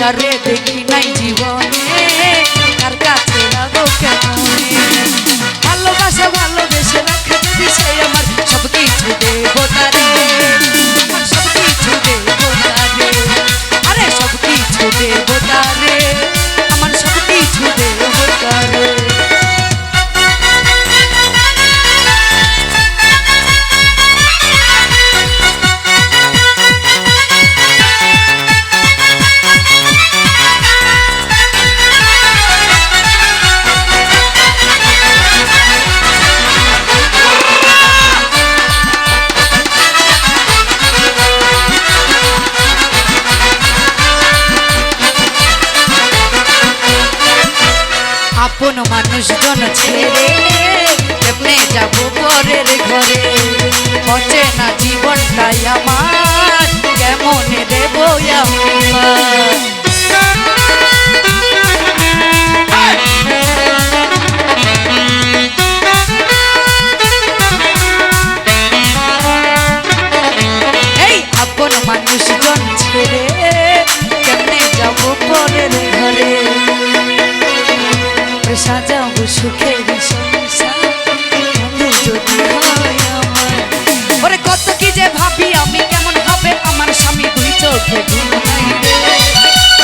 যারে দেখি নাই জীবনে তার কাছে লাগো কেমনে ভালোবাসা ভালোবেসে রাখা যদি সে আমার সব কিছু দেব তারে আমার সব কিছু দেব তারে আরে সব কিছু দেব তারে আমার সব কিছু দেব তারে আপন মানুষজন ছেড়ে কেমনে যাব পরের ঘরে অচেনা জীবনটাই আমার কেমনে দেব এই আপন মানুষজন ছেড়ে কেমনে যাব পরের ঘরে সাজাবো সুখের সংসার বন্ধু যদি হয় আমার ওরে কত কি যে ভাবি আমি কেমন হবে আমার স্বামী দুই চোখে ঘুম নাই রে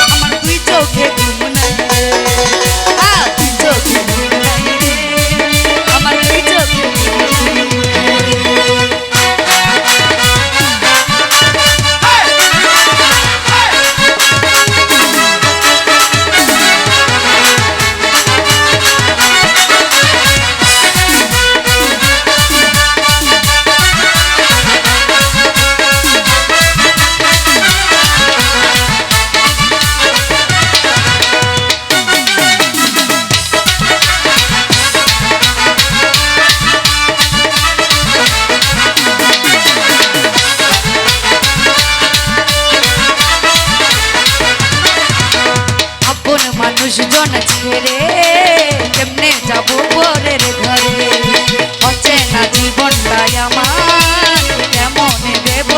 আমার দুই চোখে ঘুম নাই রে দুই চোখে ঘুম নাই রে আমার দুই চোখে মানুষজন ছেড়ে কেমনে যাব পরের ঘরে অচেনা জীবনটাই আমার কেমনে দেব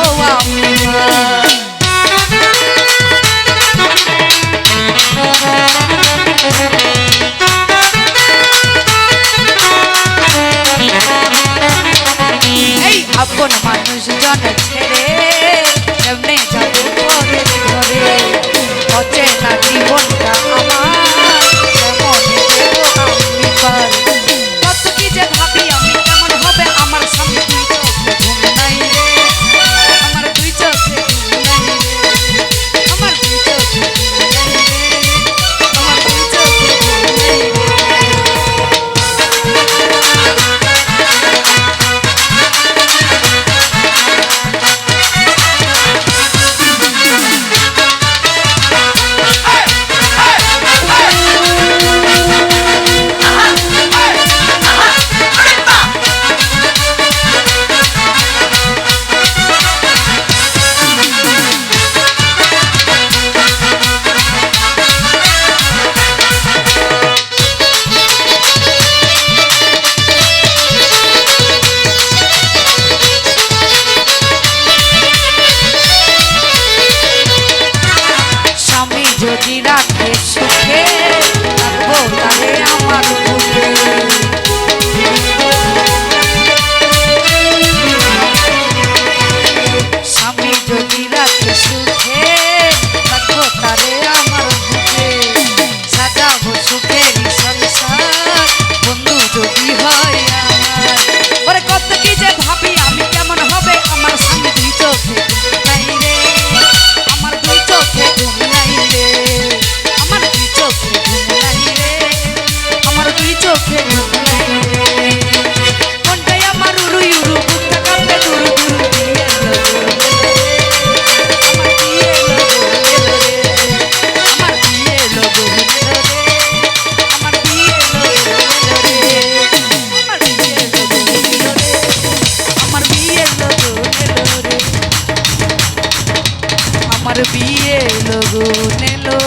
এই আপন মানুষজন ছেড়ে কেমনে যাব পরের ঘরে অচেনা জীবনটা আমার কেমনে দেব আমি পার কত কি যে ভাবি আমি কেমন হবে আমার স্বামী দুই চোখে ঘুম নাই রে আমার দুই চোখে ঘুম নাই রে আমার দুই চোখে ঘুম নাই রে আমার দুই চোখে ঘুম নাই রে যদি রাখে সুখে রাখবো তারে আমার বুকে স্বামী যদি রাখে সুখে রাখবো তারে আমার বুকে সাজাবো সুখের সংসার বন্ধু যদি হয় আমার ওরে কত কি যে ভাবি আমি কেমন হবে আমার স্বামী দুই চোখে নাই রে আমার দুই চোখে ঘুম নাই রে আমার দুই চোখে ঘুম নাই রে আমার দুই চোখে ঘুম নাই রে কোনটাই আমার উড়ু উড়ু বুকটা কাঁপে দুরু দুরু দিয়ে আমার দিয়ে আমার দিয়ে আমার দিয়ে আমার বিয়ে আমার বিয়ে লগো নেলো